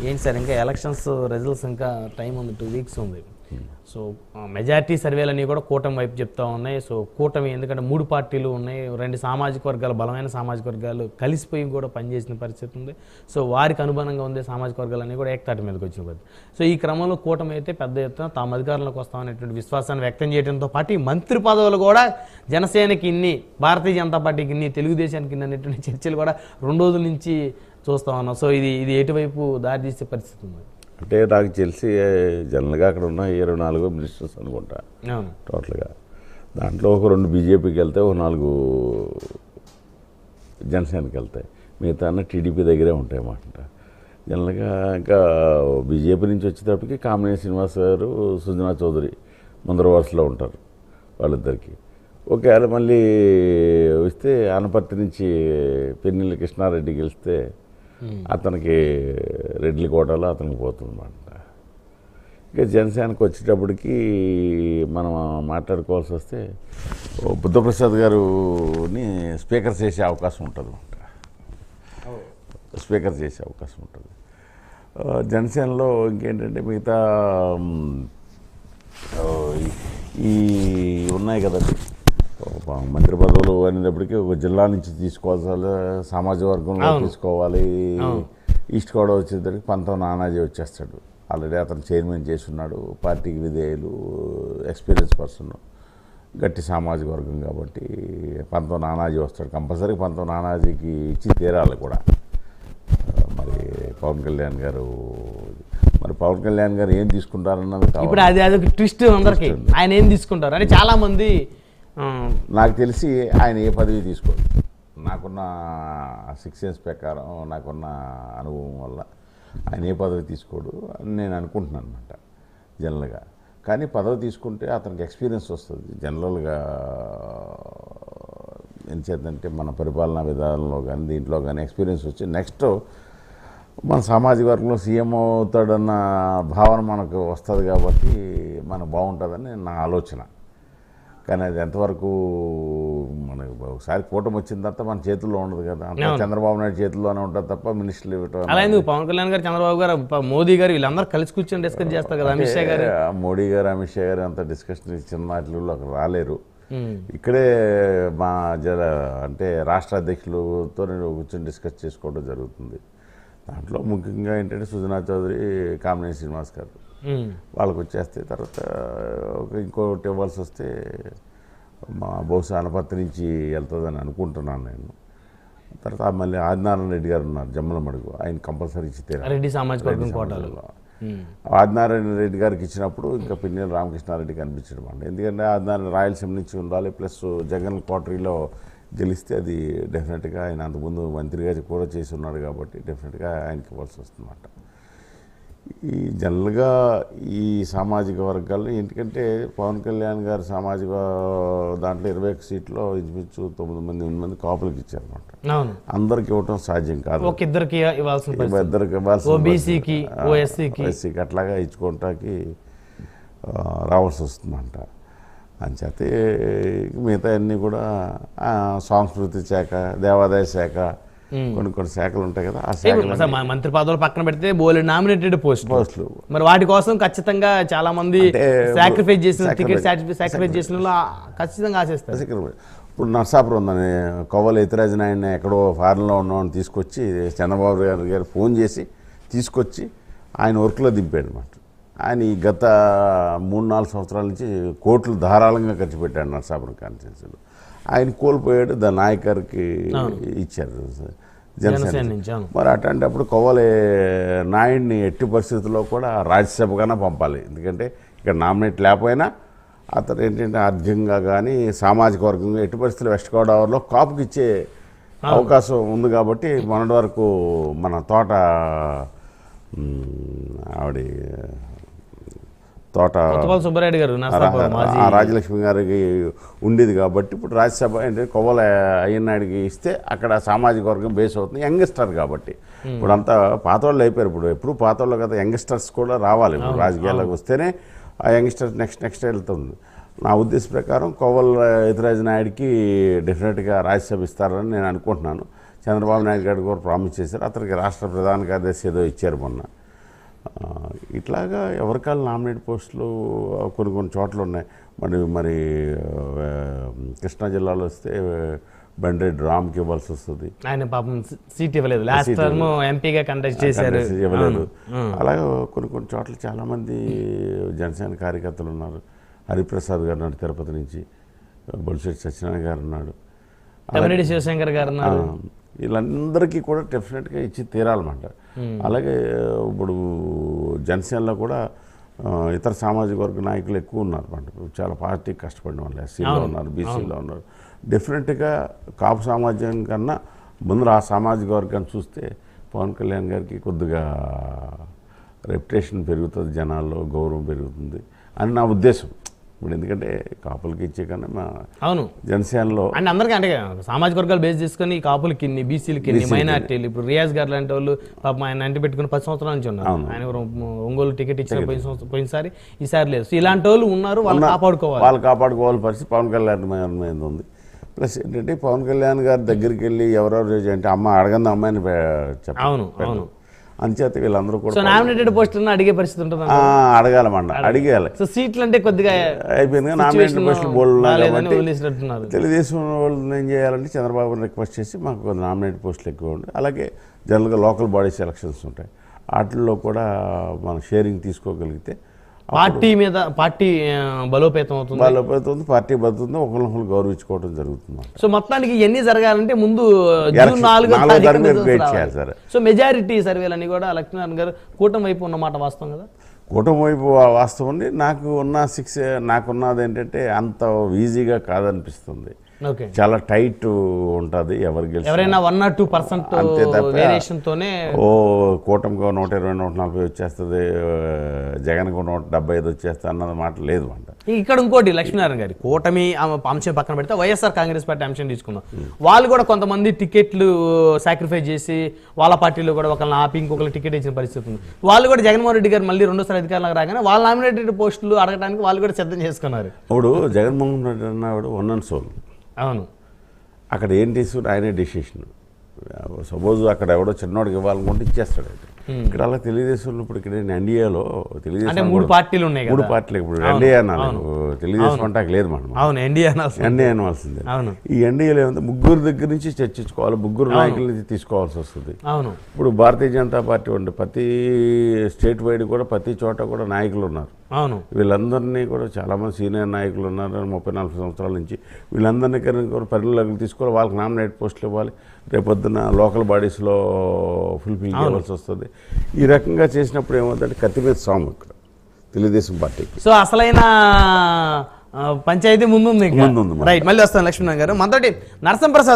ఏంటి సార్ ఇంకా elections results ఇంకా టైం ఉంది, 2 వీక్స్ ఉంది. సో మెజారిటీ సర్వేలన్నీ కూడా కూటమి వైపు చెప్తా ఉన్నాయి. సో కూటమి ఎందుకంటే 3 పార్టీలు ఉన్నాయి, 2 సామాజిక వర్గాలు, బలమైన సామాజిక వర్గాలు కలిసిపోయి కూడా పనిచేసిన పరిస్థితి ఉంది. సో వారికి అనుగుణంగా ఉండే సామాజిక వర్గాలన్నీ కూడా ఏకతాటి మీదకి వచ్చిన పరిస్థితి. సో ఈ క్రమంలో కూటమి అయితే పెద్ద ఎత్తున తాము అధికారంలోకి వస్తామనేటువంటి విశ్వాసాన్ని వ్యక్తం చేయడంతో పాటు మంత్రి పదవులు కూడా జనసేనకి ఇన్ని, భారతీయ జనతా పార్టీకి ఇన్ని, తెలుగుదేశానికి ఇన్ని అనేటువంటి చర్చలు కూడా 2 రోజుల నుంచి చూస్తా ఉన్నాం. సో ఇది ఎటువైపు దారితీసే పరిస్థితి ఉంది? అంటే నాకు తెలిసి జనరల్గా అక్కడ ఉన్న 24 మినిస్టర్స్ అనుకుంటా టోటల్గా. దాంట్లో ఒక 2 బీజేపీకి వెళ్తే, ఒక 4 జనసేనకి వెళ్తాయి, మిగతా అన్న టీడీపీ దగ్గరే ఉంటాయి అన్నమాట. జనరల్గా ఇంకా బీజేపీ నుంచి వచ్చేటప్పటికి కామినేని శ్రీనివాస్ గారు, సుజనా చౌదరి ముందర వరుసలో ఉంటారు వాళ్ళిద్దరికి. ఒకవేళ మళ్ళీ వస్తే అనపర్తి నుంచి పెన్నెల్లి కృష్ణారెడ్డి గెలిస్తే అతనికి రెడ్లి కోటలో అతనికి పోతుందన్నమాట. ఇంకా జనసేనకు వచ్చేటప్పటికి మనం మాట్లాడుకోవాల్సి వస్తే బుద్ధప్రసాద్ గారుని స్పీకర్ చేసే అవకాశం ఉంటుంది జనసేనలో ఇంకేంటంటే మిగతా ఈ ఉన్నాయి కదండి మంత్రి పదవులు అనేటప్పటికీ ఒక జిల్లా నుంచి తీసుకోవాల్సి, సామాజిక వర్గంలో తీసుకోవాలి. ఈస్ట్ గోదావరి వచ్చేసరికి పంతం నానాజీ వచ్చేస్తాడు. ఆల్రెడీ అతను చైర్మన్ చేసి ఉన్నాడు, పార్టీకి విధేయులు, ఎక్స్పీరియన్స్ పర్సన్, గట్టి సామాజిక వర్గం కాబట్టి పంతం నానాజీ వస్తాడు. కంపల్సరీ పంతం నానాజీకి ఇచ్చి తీరాలి కూడా. మరి పవన్ కళ్యాణ్ గారు ఏం తీసుకుంటారన్నది ఇప్పుడు అదొక ట్విస్ట్ అందరికీ. ఆయన ఏం తీసుకుంటారు అంటే చాలామంది, నాకు తెలిసి ఆయన ఏ పదవి తీసుకోడు. నాకున్న 6 ఇయర్స్ ప్రకారం, నాకున్న అనుభవం వల్ల ఆయన ఏ పదవి తీసుకోడు అని నేను అనుకుంటున్నాను అనమాట జనరల్గా. కానీ పదవి తీసుకుంటే అతనికి ఎక్స్పీరియన్స్ వస్తుంది జనరల్గా. ఎంచేతంటే మన పరిపాలనా విధానంలో కానీ దీంట్లో కానీ ఎక్స్పీరియన్స్ వచ్చి నెక్స్ట్ మన సామాజిక వర్గంలో సీఎం అవుతాడన్న భావన మనకు వస్తుంది కాబట్టి మనకు బాగుంటుందని నా ఆలోచన. కానీ అది ఎంతవరకు మనకు ఒకసారి కూటమి వచ్చిన తర్వాత మన చేతుల్లో ఉండదు కదా, చంద్రబాబు నాయుడు చేతుల్లోనే ఉంటుంది తప్ప మినిస్టర్లు ఇవ్వటం. అలా ఎందుకు పవన్ కళ్యాణ్ గారు, చంద్రబాబు గారు, మోదీ గారు వీళ్ళందరూ కలిసి కూర్చొని డిస్కస్ చేస్తారు కదా. అమిత్ షా గారు, మోడీ గారు, అమిత్ షా గారు అంత డిస్కషన్ చిన్న వాటిలో అక్కడ రాలేరు. ఇక్కడే మా అంటే రాష్ట్ర అధ్యక్షులతో నేను కూర్చొని డిస్కస్ చేసుకోవడం జరుగుతుంది. దాంట్లో ముఖ్యంగా ఏంటంటే సుజనా చౌదరి, కామినేని శ్రీనివాస్ గారు వాళ్ళకు వచ్చేస్తే తర్వాత ఇంకోటి ఇవ్వాల్సి వస్తే మా బహుశా అనపర్తి నుంచి వెళ్తుందని అనుకుంటున్నాను నేను. తర్వాత మళ్ళీ ఆదినారాయణ రెడ్డి గారు ఉన్నారు జమ్మలమడుగు, ఆయన కంపల్సరీ ఇచ్చితే రెడ్డి సామాజిక వర్గం కోటాలో ఆదినారాయణ రెడ్డి గారికి ఇచ్చినప్పుడు ఇంకా పిన్నెల్లి రామకృష్ణారెడ్డి కనిపించడం అండి. ఎందుకంటే ఆదినారాయణ రాయలసీమ నుంచి ఉండాలి, ప్లస్ జగన్ కోటరీలో గెలిస్తే అది డెఫినెట్గా ఆయన అంతకుముందు మంత్రిగా కూడా చేసి ఉన్నాడు కాబట్టి డెఫినెట్గా ఆయనకి ఇవ్వాల్సి వస్తుందన్నమాట. ఈ జనరల్గా ఈ సామాజిక వర్గాల్లో ఎందుకంటే పవన్ కళ్యాణ్ గారు సామాజిక దాంట్లో 21 సీట్లో ఇంచుమించు 9 మంది కాపులకు ఇచ్చారన్నమాట. అందరికి ఇవ్వటం సాధ్యం కాదు, ఇద్దరికి ఇవ్వాల్సి ఓఎస్సీకి అట్లాగా ఇచ్చుకోవటానికి రావాల్సి వస్తుందంట. అంచేతే మిగతా అన్నీ కూడా సాంస్కృతిక శాఖ, దేవాదాయ శాఖ, కొన్ని శాఖలు ఉంటాయి కదా. ఆ శాఖలు మంత్రి పదవులు పక్కన పెడితే బోలెడు నామినేటెడ్ పోస్టులు, మరి వాటి కోసం ఖచ్చితంగా చాలా మంది సాక్రిఫైస్ చేసిన టికెట్ సాక్రిఫైస్ చేసిన ఖచ్చితంగా ఆశిస్తారు. ఇప్పుడు నర్సాపురం ఉందని కొవ్వల ఎతిరాజు నాయుడిని ఎక్కడో ఫారెన్లో ఉన్నవాడిని తీసుకొచ్చి చంద్రబాబు గారు ఫోన్ చేసి తీసుకొచ్చి ఆయన వర్క్లో దింపాడు అన్నమాట. ఆయన ఈ గత 3-4 సంవత్సరాల నుంచి కోట్లు ధారాళంగా ఖర్చు పెట్టాడు నర్సాపురం కాన్స్టిట్యున్సీలో. ఆయన కోల్పోయాడు, దాని నాయకర్కి ఇచ్చారు జనసేన. మరి అట్లాంటప్పుడు కొవ్వలి నాయుడిని ఎట్టి పరిస్థితుల్లో కూడా రాజ్యసభగానే పంపాలి. ఎందుకంటే ఇక్కడ నామినేట్ లేకపోయినా అతను ఏంటంటే ఆర్థికంగా కానీ సామాజిక వర్గంగా ఎట్టి పరిస్థితులు వెస్ట్ గోదావరిలో కాపుకి ఇచ్చే అవకాశం ఉంది కాబట్టి మొన్నటి వరకు మన తోట సుబ్బారెడ్డి గారు, రాజలక్ష్మి గారికి ఉండేది కాబట్టి ఇప్పుడు రాజ్యసభ అంటే కొవ్వల అయ్యన్నాయుడికి ఇస్తే అక్కడ సామాజిక వర్గం బేస్ అవుతుంది. యంగ్స్టర్ కాబట్టి ఇప్పుడు అంతా పాతోళ్ళు అయిపోయారు. ఇప్పుడు ఎప్పుడు పాతోళ్ళు కదా, యంగ్స్టర్స్ కూడా రావాలి. ఇప్పుడు రాజకీయాలకు వస్తేనే ఆ యంగ్స్టర్స్ నెక్స్ట్ వెళ్తుంది. నా ఉద్దేశం ప్రకారం కొవ్వల ఎతిరాజు నాయుడికి డెఫినెట్గా రాజ్యసభ ఇస్తారని నేను అనుకుంటున్నాను. చంద్రబాబు నాయుడు గారు కూడా ప్రామిస్ చేశారు. అతనికి రాష్ట్ర ప్రధాన కార్యదర్శి ఏదో ఇచ్చారు మొన్న. ఇట్లాగా ఎవరికాలు నామినేట్ పోస్టులు కొన్ని చోట్ల ఉన్నాయి. మరి కృష్ణా జిల్లాలో వస్తే బండ్రెడ్డి రామ్కి ఇవ్వాల్సి వస్తుంది. ఆయన పాపం సీట్ ఇవ్వలేదు, లాస్ట్ టర్మ్ ఎంపీగా కంటెస్ట్ చేశారు, ఇవ్వలేదు. అలాగే కొన్ని చోట్ల చాలామంది జనసేన కార్యకర్తలు ఉన్నారు. హరిప్రసాద్ గారు ఉన్నాడు తిరుపతి నుంచి, బొలిశెట్టి సత్యనారాయణ గారు ఉన్నాడు, తమ్మినేని శివశంకర్ గారు ఉన్నారు. వీళ్ళందరికీ కూడా డెఫినెట్గా ఇచ్చి తీరాలన్నమాట. అలాగే ఇప్పుడు జనసేనలో కూడా ఇతర సామాజిక వర్గ నాయకులు ఎక్కువ ఉన్నారు అన్నమాట. చాలా పార్టీ కష్టపడిన వాళ్ళు ఎస్సీలో ఉన్నారు, బీసీలో ఉన్నారు. డెఫినెట్గా కాపు సమాజం కన్నా ముందు ఆ సామాజిక వర్గాన్ని చూస్తే పవన్ కళ్యాణ్ గారికి కొద్దిగా రెప్యుటేషన్ పెరుగుతుంది, జనాల్లో గౌరవం పెరుగుతుంది అని నా ఉద్దేశం. ఇప్పుడు ఎందుకంటే కాపులకి ఇచ్చే కన్నా మా అవును జనసేనలో అంటే అందరికీ అంటే సామాజిక వర్గాలు బేస్ చేసుకొని కాపులకి ఇన్ని, బీసీలకి ఇన్ని, మైనార్టీలు. ఇప్పుడు రియాజ్ గారు లాంటి వాళ్ళు పాపం ఆయన అంటి పెట్టుకుని 10 సంవత్సరాల నుంచి ఉన్నారు. ఆయన ఒంగోలు టికెట్ ఇచ్చిన పోయినసారి, ఈసారి లేదు. సో ఇలాంటి వాళ్ళు ఉన్నారు, వాళ్ళు కాపాడుకోవాలి పరిస్థితి పవన్ కళ్యాణ్ మీద ఉంది. ప్లస్ ఏంటంటే పవన్ కళ్యాణ్ గారి దగ్గరికి వెళ్ళి ఎవరెవరు అంటే అమ్మ అడగంది అమ్మాయిని చెప్పాలి. అవును అవును. అంచేత వీళ్ళందరూ కూడా నామినేటెడ్ పోస్టులను అడిగే పరిస్థితి ఉంటుంది, అడగాలమంట, అడిగేయాలి. సో సీట్లు అంటే కొద్దిగా అయిపోయింది. నామినేటెడ్ పోస్టులు బోల్డ్ తెలుగుదేశం వాళ్ళు ఏం చేయాలంటే చంద్రబాబుని రిక్వెస్ట్ చేసి మాకు నామినేటెడ్ పోస్టులు ఎక్కువ ఉండి, అలాగే జనరల్గా లోకల్ బాడీస్ ఎలక్షన్స్ ఉంటాయి, వాటిల్లో కూడా మనం షేరింగ్ తీసుకోగలిగితే పార్టీ మీద పార్టీ బలోపేతం అవుతుంది, పార్టీ బతుకుతుంది, ఒకరినొకరు గౌరవించుకోవడం జరుగుతుంది. సో మొత్తానికి ఇవన్నీ జరగాలంటే ముందు జూన్ 4 సో మెజారిటీ సర్వేలన్నీ కూడా లక్ష్మీనారాయణ గారు కూటమి వైపు ఉన్నమాట వాస్తవం కదా? కూటమి వైపు వాస్తవం. నాకున్నది ఏంటంటే అంత ఈజీగా కాదనిపిస్తుంది. చాలా టైట్ ఉంటుంది. ఎవరైనా 1 or 2% వేరియేషన్తోనే కూటమిగా 120, 140 వచ్చేస్తుంది, జగన్కు 175 వచ్చేస్తుంది అన్నది మాట లేదు అంట. ఇక్కడ ఇంకోటి లక్ష్మీనారాయణ గారి కూటమి అంశం పక్కన పెడితే వైఎస్ఆర్ కాంగ్రెస్ పార్టీ అంశం తీసుకుందాం. వాళ్ళు కూడా కొంతమంది టికెట్లు సాక్రిఫైస్ చేసి వాళ్ళ పార్టీలో కూడా ఒకళ్ళని ఆపి ఇంకొకరికి టికెట్ ఇచ్చిన పరిస్థితి ఉంది. వాళ్ళు కూడా జగన్మోహన్ రెడ్డి గారు మళ్ళీ 2వ సారి అధికారంలోకి రాగానే వాళ్ళ నామినేటెడ్ పోస్టులు అడగడానికి వాళ్ళు కూడా సిద్ధం చేసుకున్నారు. ఇప్పుడు జగన్మోహన్ రెడ్డి అన్నాడు వన్ అండ్ సోల్. అవును, అక్కడ ఏం తీసుకుని ఆయనే డిసిషన్. సపోజ్ అక్కడ ఎవడో చిన్నోడికి ఇవ్వాలనుకుంటే ఇచ్చేస్తాడు. ఇక్కడ అలా తెలుగుదేశంలో ఇప్పుడు ఇక్కడ ఎన్డీఏలో తెలుగుదేశం 3 పార్టీలు ఉన్నాయి, 3 పార్టీలు. ఇప్పుడు ఎన్డీఏ అనాలి, తెలుగుదేశం అంటే లేదు మనం. ఎన్డీఏ అనవలసిందే. ఈ ఎన్డీఏలో ఏమంటే ముగ్గురు దగ్గర నుంచి చర్చించుకోవాలి, ముగ్గురు నాయకుల నుంచి తీసుకోవాల్సి వస్తుంది. ఇప్పుడు భారతీయ జనతా పార్టీ ఉండే ప్రతి స్టేట్ వైడ్ కూడా ప్రతి చోట కూడా నాయకులు ఉన్నారు. వీళ్ళందరినీ కూడా చాలామంది సీనియర్ నాయకులు ఉన్నారు 30-40 సంవత్సరాల నుంచి. వీళ్ళందరినీ కూడా పరిగణలోకి తీసుకోవాలి, వాళ్ళకి నామినేట్ పోస్టులు ఇవ్వాలి, రేపొద్దున లోకల్ బాడీస్లో ఫుల్ఫిల్ చేయవలసి వస్తుంది. ఈ రకంగా చేసినప్పుడు ఏమవుతుందంటే కత్తి మీద సాము ఇక్కడ తెలుగుదేశం పార్టీకి. సో అసలైన పంచాయతీ ముందుంది. రైట్, మళ్ళీ వస్తాను లక్ష్మీనారాయణ గారు. మనతోటి నరసింహప్రసాద్